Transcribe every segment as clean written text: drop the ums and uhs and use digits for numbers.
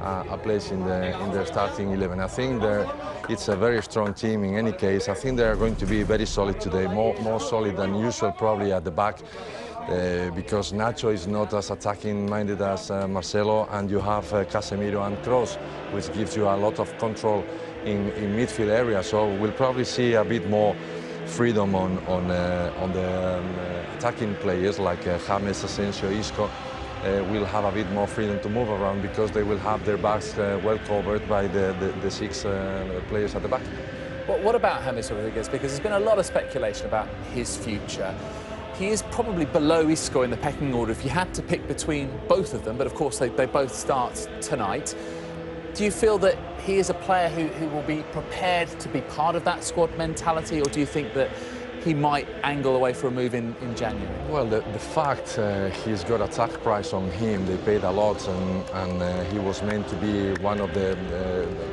a place in the starting 11. I think it's a very strong team in any case. I think they are going to be very solid today, more solid than usual probably at the back. Because Nacho is not as attacking-minded as Marcelo, and you have Casemiro and Kroos, which gives you a lot of control in midfield area. So we'll probably see a bit more freedom on the attacking players like James, Asensio, Isco. Will have a bit more freedom to move around because they will have their backs well covered by the six players at the back. What about James Rodriguez? Because there's been a lot of speculation about his future. He is probably below Isco in the pecking order if you had to pick between both of them, but of course they both start tonight. Do you feel that he is a player who will be prepared to be part of that squad mentality, or do you think that he might angle away for a move in January? Well, the fact he's got a tag price on him, they paid a lot, and he was meant to be one of the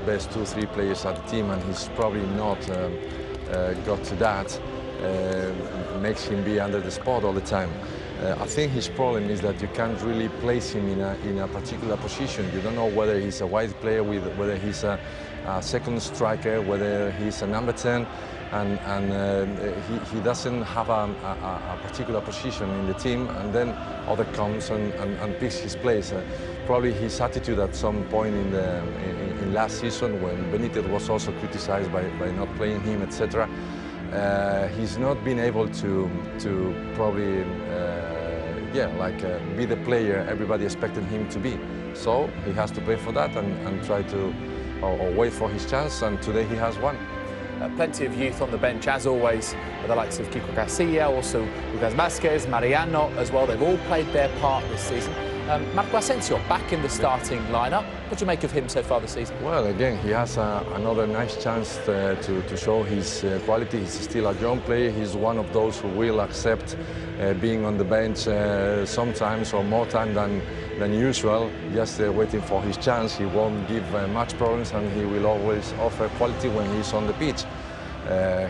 best 2-3 players at the team, and he's probably not got to that. Makes him be under the spot all the time. I think his problem is that you can't really place him in a particular position. You don't know whether he's a wide player, whether he's a second striker, whether he's a number 10, and he doesn't have a particular position in the team, and then other comes and picks his place. Probably his attitude at some point in last season, when Benitez was also criticized by not playing him, etc. He's not been able to probably be the player everybody expected him to be. So he has to pay for that and try to or wait for his chance, and today he has one. Plenty of youth on the bench, as always, with the likes of Kiko Casilla, also Lucas Vázquez, Mariano as well. They've all played their part this season. Marco Asensio back in the starting lineup. What do you make of him so far this season? Well, again, he has another nice chance to show his quality. He's still a young player. He's one of those who will accept being on the bench sometimes or more time than usual, just waiting for his chance. He won't give much problems, and he will always offer quality when he's on the pitch.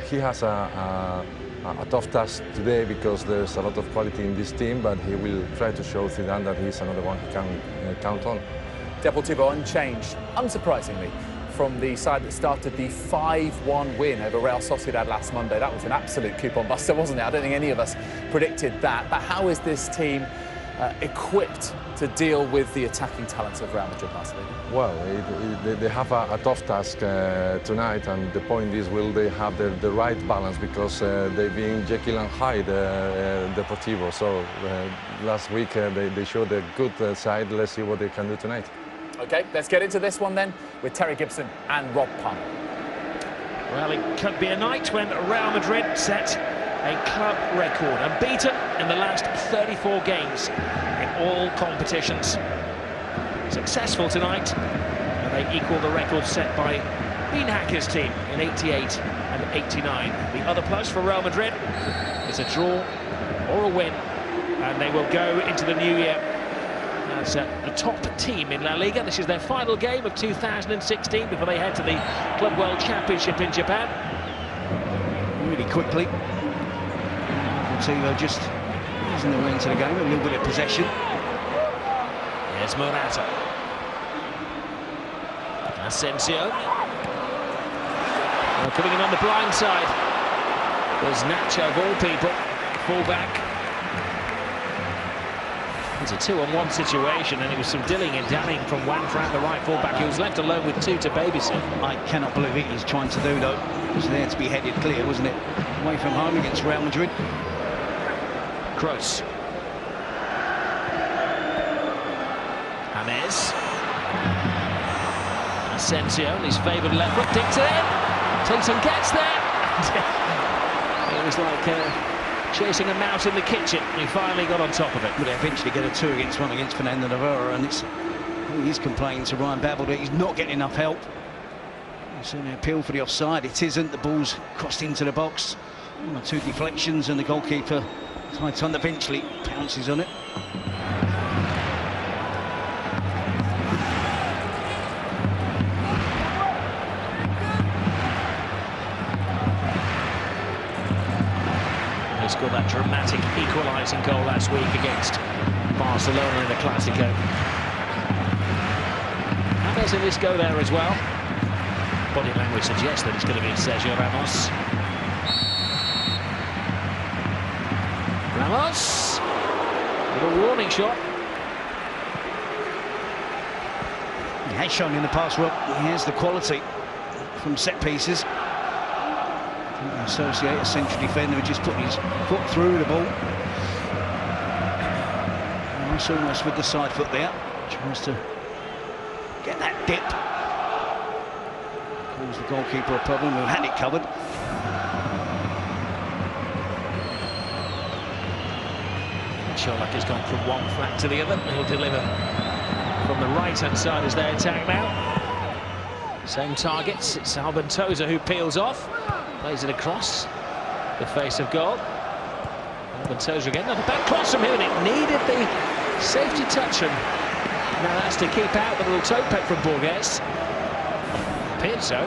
He has a tough task today because there's a lot of quality in this team, but he will try to show Zidane that he's another one he can count on. Deportivo unchanged, unsurprisingly, from the side that started the 5-1 win over Real Sociedad last Monday. That was an absolute coupon buster, wasn't it? I don't think any of us predicted that. But how is this team equipped to deal with the attacking talents of Real Madrid, Barcelona? Well, they have a tough task tonight, and the point is, will they have the right balance, because they've been Jekyll and Hyde, Deportivo. So last week they showed a good side. Let's see what they can do tonight. OK, let's get into this one then with Terry Gibson and Rob Palmer. Well, it could be a night when Real Madrid set a club record, unbeaten in the last 34 games in all competitions. Successful tonight, and they equal the record set by Dean Hacker's team in 88 and 89. The other plus for Real Madrid is a draw or a win, and they will go into the new year as the top team in La Liga. This is their final game of 2016 before they head to the Club World Championship in Japan. Really quickly, Deportivo just using the way into the game, a little bit of possession. Here's Morata. Asensio. Coming in on the blind side was Nacho, of all people, full-back. It's a 2-on-1 situation, and it was some dilling and dallying from Juan Fran, the right full-back. He was left alone with two to babysit. I cannot believe it he's trying to do, though. It was there to be headed clear, wasn't it? Away from home against Real Madrid. Kroos. James. Asensio, his favoured left foot, digs it in. Taysom gets there. It was like chasing a mouse in the kitchen. He finally got on top of it. But they eventually get a 2-against-1 against Fernando Navarro, and he's complaining to Ryan Babel that he's not getting enough help. He's an appeal for the offside. It isn't. The ball's crossed into the box. 1 or 2 deflections, and the goalkeeper, Titan, eventually pounces on it. He scored that dramatic equalising goal last week against Barcelona in the Clásico. Letting this go there as well. Body language suggests that it's going to be Sergio Ramos. Ramos. Little warning shot. He has shown in the past, Rob, he has the quality from set pieces. Associate a central defender who just put his foot through the ball. Nice almost with the side foot there. Tries to get that dip. Calls the goalkeeper a problem, who had it covered. Sherlock has gone from one flat to the other. He'll deliver from the right-hand side as they attack now. Same targets. It's Albentosa who peels off. Plays it across the face of goal. Albentosa again. Another back cross from him, and it needed the safety touch. And now that's to keep out the little toe peck from Borges. Appeared so.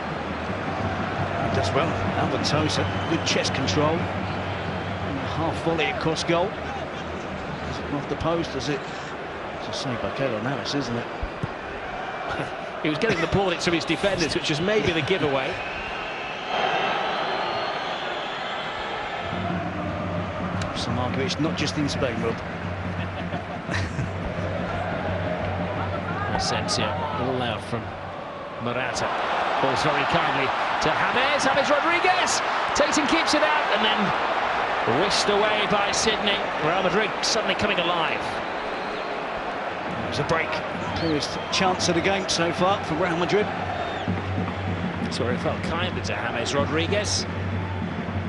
He does well. Albentosa, good chest control. And a half volley across goal. Is it off the post? Is it? It's a save by Keylor Navas, isn't it? He was getting the ball into his defenders, which was maybe the giveaway. Markovic, not just in Spain, Rob. Asensio, a little out from Morata. Falls very calmly to James. James Rodriguez. Tatum keeps it out and then whisked away by Sydney. Real Madrid suddenly coming alive. It was a break. Clearest chance of the game so far for Real Madrid. That's where it felt kinder to James Rodriguez.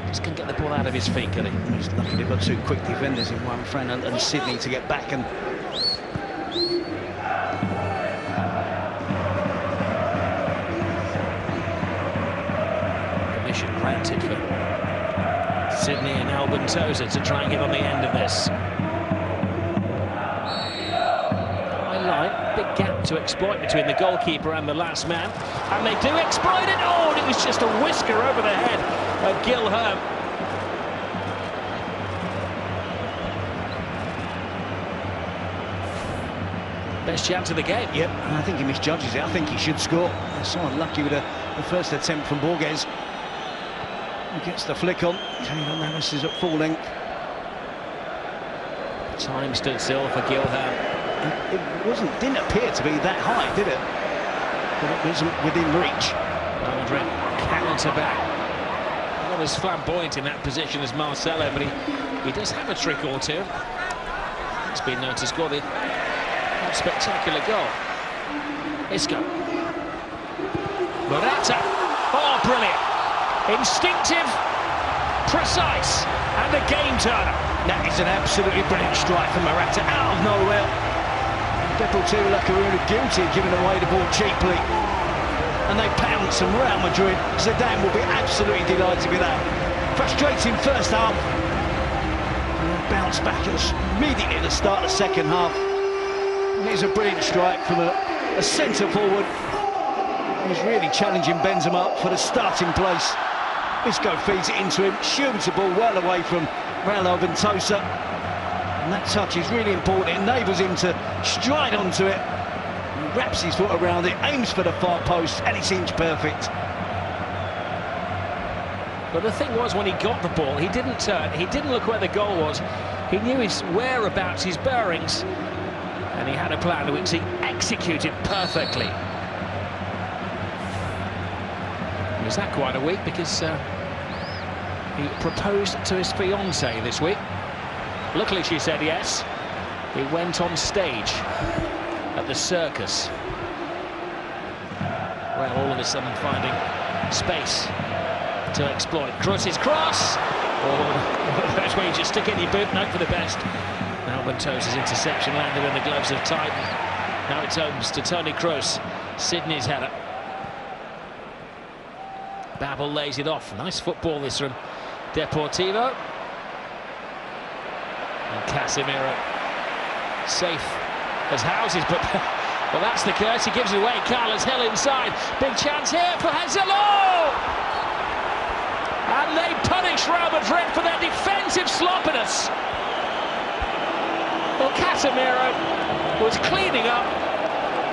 Just couldn't get the ball out of his feet, could he? He's lucky they've got two quick defenders in Juan Fran and Sydney to get back and... Permission granted for Sydney and Albentosa to try and get on the end of this. High line, big gap to exploit between the goalkeeper and the last man. And they do exploit it! Oh, and it was just a whisker over the head of Gil Herm. Best chance of the game. Yep, and I think he misjudges it. I think he should score. So unlucky with the first attempt from Borges. He gets the flick on. Keylor Navas is at full length. Time stood still for Gil Herm. It didn't appear to be that high, did it? But it wasn't within reach. Madrid counter back. Not as flamboyant in that position as Marcelo, but he does have a trick or two. It's been known to score the spectacular goal. Isco. Morata. Oh, brilliant. Instinctive, precise, and a game turner. That is an absolutely brilliant strike from Morata out of nowhere. Deportivo La Coruña guilty of giving away the ball cheaply. And they pounce on Real Madrid. Zidane will be absolutely delighted with that. Frustrating first half. And bounce back immediately at the start of the second half. And here's a brilliant strike from a centre forward who's really challenging Benzema for the starting place. Isco feeds it into him, shoots the ball well away from Raul Albentosa. And that touch is really important. It enables him to stride onto it. He wraps his foot around it, aims for the far post, and it seems perfect. But the thing was, when he got the ball, he didn't turn, he didn't look where the goal was. He knew his whereabouts, his bearings, and he had a plan which he executed perfectly. Was that quite a week? Because he proposed to his fiancée this week. Luckily she said yes. He went on stage at the circus. Well, all of a sudden finding space to exploit. Kroos's cross! Oh, that's where you just stick in your boot, note for the best. Albentosa's interception landed in the gloves of Titan. Now it's Holmes to Toni Kroos. Sydney's header. Babel lays it off. Nice football this from Deportivo. And Casemiro safe as houses, but well, that's the curse. He gives it away. Carlos Hill inside. Big chance here for Hazelo! And they punish Real Madrid for their defensive sloppiness. Well, Casemiro was cleaning up,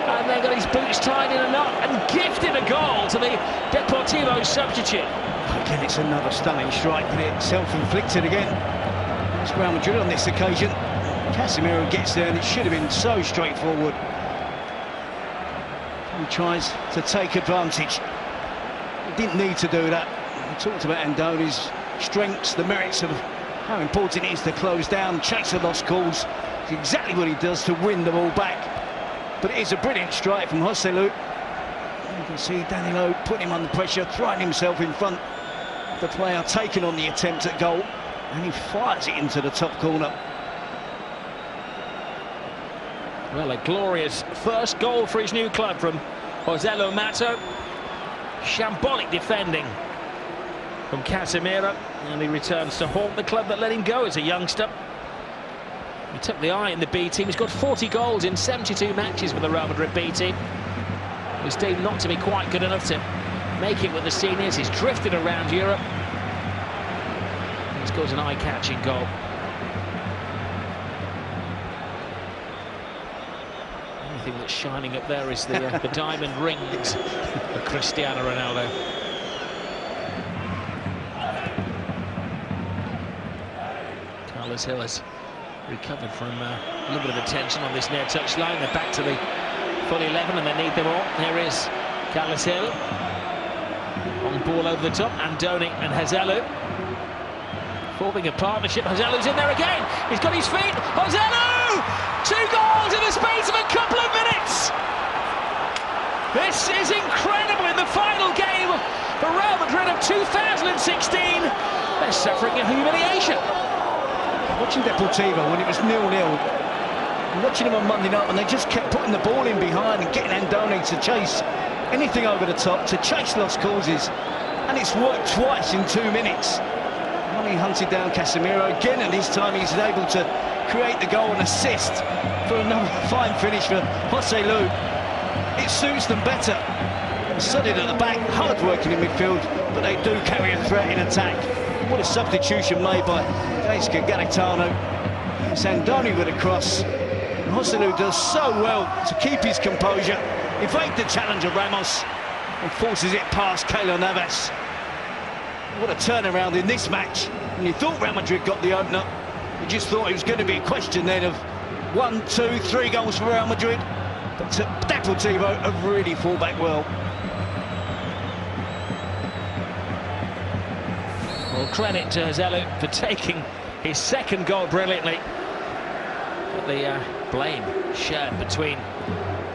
and then got his boots tied in a knot and gifted a goal to the Deportivo substitute. Again, it's another stunning strike, but it's self-inflicted again. It's Real Madrid on this occasion. Casemiro gets there, and it should have been so straightforward. He tries to take advantage. He didn't need to do that. We talked about Andoni's strengths, the merits of how important it is to close down, chase the lost calls. It's exactly what he does to win the ball back. But it is a brilliant strike from Joselu. You can see Danilo putting him under pressure, throwing himself in front of the player, taking on the attempt at goal, and he fires it into the top corner. Well, a glorious first goal for his new club from Joselu Mato. Shambolic defending from Casemiro, and he returns to haunt the club that let him go as a youngster. He took the eye in the B team. He's got 40 goals in 72 matches for the Real Madrid B team. He's deemed not to be quite good enough to make it with the seniors. He's drifted around Europe. He scores an eye-catching goal. Anything that's shining up there is the diamond rings of Cristiano Ronaldo. Carlos Hill has recovered from a little bit of attention on this near touch line. They're back to the full 11 and they need them all. Here is Carlos Hill. On ball over the top, Andoni and Joselu. Forming a partnership. Joselu's in there again. He's got his feet. Joselu! 2 goals in the space of a couple of minutes! This is incredible in the final game for Real Madrid of 2016. They're suffering a humiliation. Watching Deportivo when it was 0-0, watching them on Monday night when they just kept putting the ball in behind and getting Andoni to chase anything over the top, to chase lost causes, and it's worked twice in 2 minutes. When he hunted down Casemiro again, and this time he's able to create the goal and assist for another fine finish for Joselu. It suits them better. Solid at the back, hard working in midfield, but they do carry a threat in attack. What a substitution made by Gaetano. It's Andoni with a cross. Joselu does so well to keep his composure, evade the challenge of Ramos, and forces it past Keylor Navas. What a turnaround in this match. And you thought Real Madrid got the opener. You just thought it was going to be a question then of 1, 2, 3 goals for Real Madrid. But Deportivo have really fought back well. Well, credit to Joselu for taking his second goal brilliantly. But the blame shared between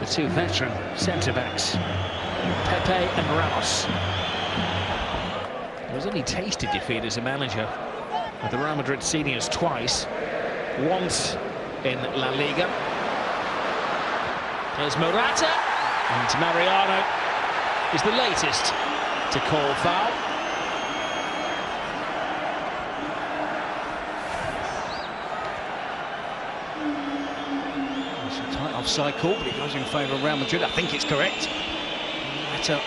the 2 veteran centre-backs, Pepe and Ramos. He was only tasted defeat as a manager with the Real Madrid seniors twice, once in La Liga. There's Morata, and Mariano is the latest to call foul. It's a tight offside call, but it goes in favour of Real Madrid. I think it's correct. Morata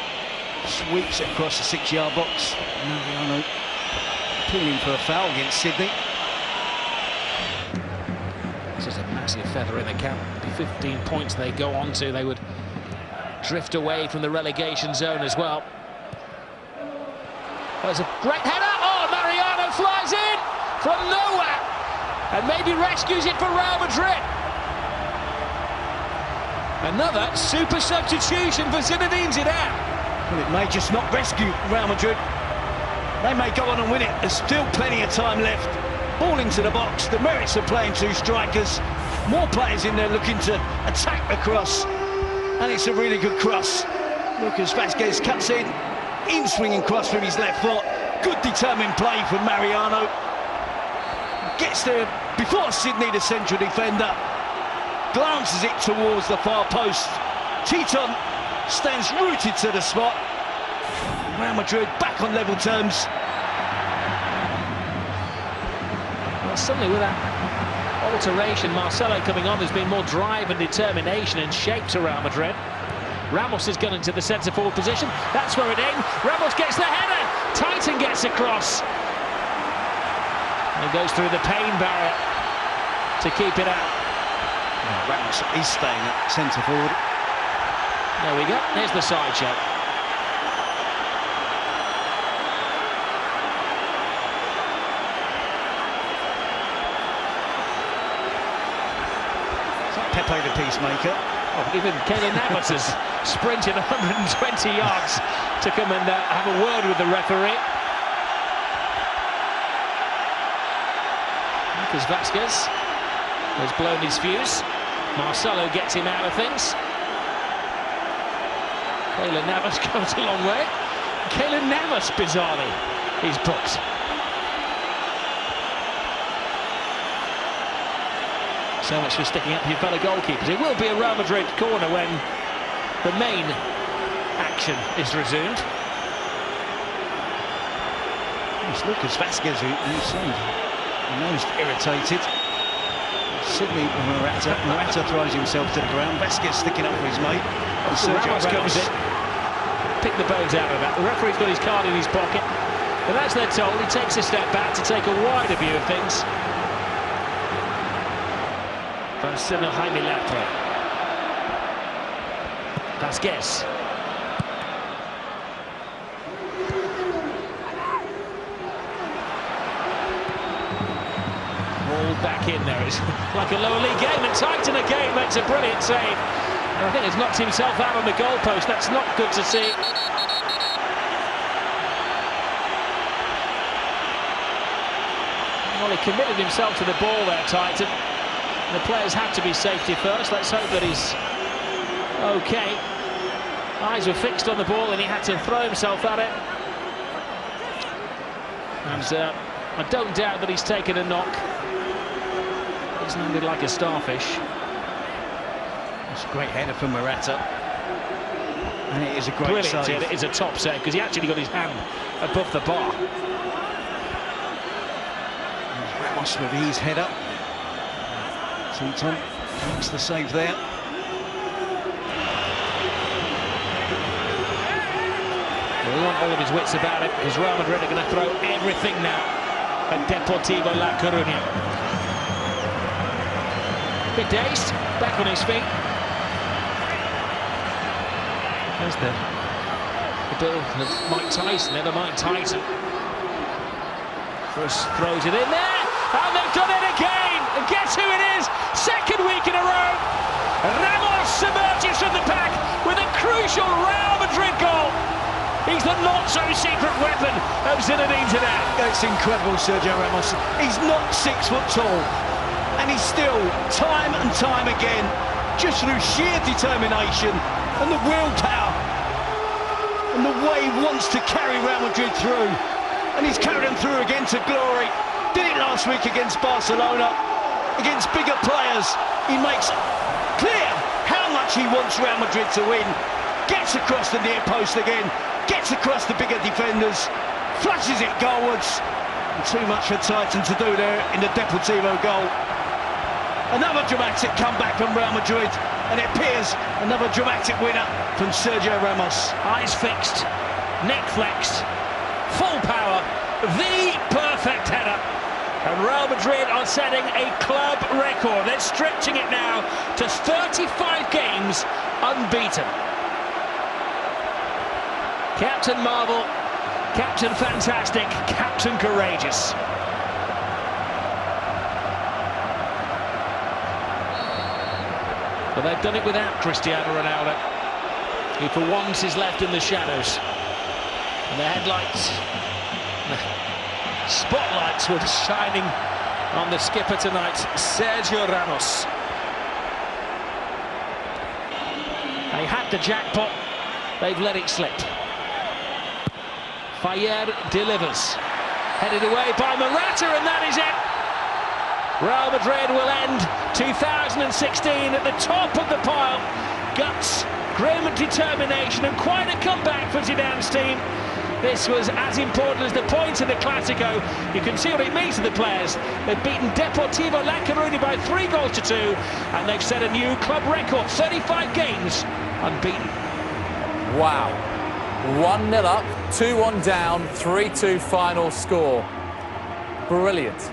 sweeps it across the 6-yard box. Mariano appealing for a foul against Sydney. This is a massive feather in the cap. The 15 points they go on to, they would drift away from the relegation zone as well. There's a great header. Oh, Mariano flies in from nowhere and maybe rescues it for Real Madrid. Another super substitution for Zinedine Zidane. Well, it may just not rescue Real Madrid. They may go on and win it. There's still plenty of time left. Ball into the box. The merits of playing 2 strikers. More players in there looking to attack the cross. And it's a really good cross. Lucas Vazquez cuts in swinging cross from his left foot. Good determined play from Mariano. Gets there before Sydney, the central defender. Glances it towards the far post. Titon stands rooted to the spot. Real Madrid back on level terms. Well, suddenly with that alteration, Marcelo coming on, there's been more drive and determination and shape to Real Madrid. Ramos has gone into the centre-forward position. That's where it aimed. Ramos gets the header. Titan gets across. And goes through the pain barrier to keep it out. Ramos is staying at centre-forward. There we go. There's the sideshow. Pepe the peacemaker. Oh, even Keylor Navas has sprinted 120 yards to come and have a word with the referee. Lucas Vázquez has blown his fuse. Marcelo gets him out of things. Keylor Navas goes a long way. Keylor Navas, bizarrely, is booked. So much for sticking up your fellow goalkeepers. It will be a Real Madrid corner when the main action is resumed. It's Lucas Vázquez who seemed most irritated. Sydney Morata. Morata throws himself to the ground. Vázquez sticking up for his mate. And Sergio Ramos in. Pick the bones out of that. The referee's got his card in his pocket. And as they're told, he takes a step back to take a wider view of things. Francino Jaime Lapro. Vázquez. Ball back in there. It's like a lower league game, and Titan again makes a brilliant save. And I think he's knocked himself out on the goalpost. That's not good to see. Well, he committed himself to the ball there, Titan. The players have to be safety first. Let's hope that he's okay. Eyes were fixed on the ball and he had to throw himself at it. And I don't doubt that he's taken a knock. He's landed like a starfish. It's a great header from Morata. And it is a great save. It is a top save because he actually got his hand above the bar. Ramos with his header. Tom makes the save there. We want all of his wits about it because Real Madrid are going to throw everything now at Deportivo La Coruña. Bit dazed, back on his feet. There's the bill of Mike Tyson, never Mike Tyson. First throws it in there, and they've done it again! And guess who it is? Second week in a row. Ramos emerges from the pack with a crucial Real Madrid goal. He's the not-so-secret weapon of Zinedine Zidane. It's incredible, Sergio Ramos. He's not 6 foot tall, and he's still, time and time again, just through sheer determination and the willpower and the way he wants to carry Real Madrid through. And he's carried them through again to glory. Did it last week against Barcelona. Against bigger players, he makes clear how much he wants Real Madrid to win. Gets across the near post again, gets across the bigger defenders, flushes it goalwards. And too much for Titan to do there in the Deportivo goal. Another dramatic comeback from Real Madrid, and it appears another dramatic winner from Sergio Ramos. Eyes fixed, neck flexed, full power, the perfect header. And Real Madrid are setting a club record. They're stretching it now to 35 games unbeaten. Captain Marvel, Captain Fantastic, Captain Courageous. But they've done it without Cristiano Ronaldo, who for once is left in the shadows. And the headlights, spotlights were shining on the skipper tonight, Sergio Ramos. They had the jackpot, they've let it slip. Fayer delivers, headed away by Morata, and that is it. Real Madrid will end 2016 at the top of the pile. Guts, grim determination, and quite a comeback for Zidane's team. This was as important as the points in the Clásico. You can see what it means to the players. They've beaten Deportivo La Coruña by 3-2, and they've set a new club record, 35 games unbeaten. Wow. 1-0 up, 2-1 down, 3-2 final score. Brilliant.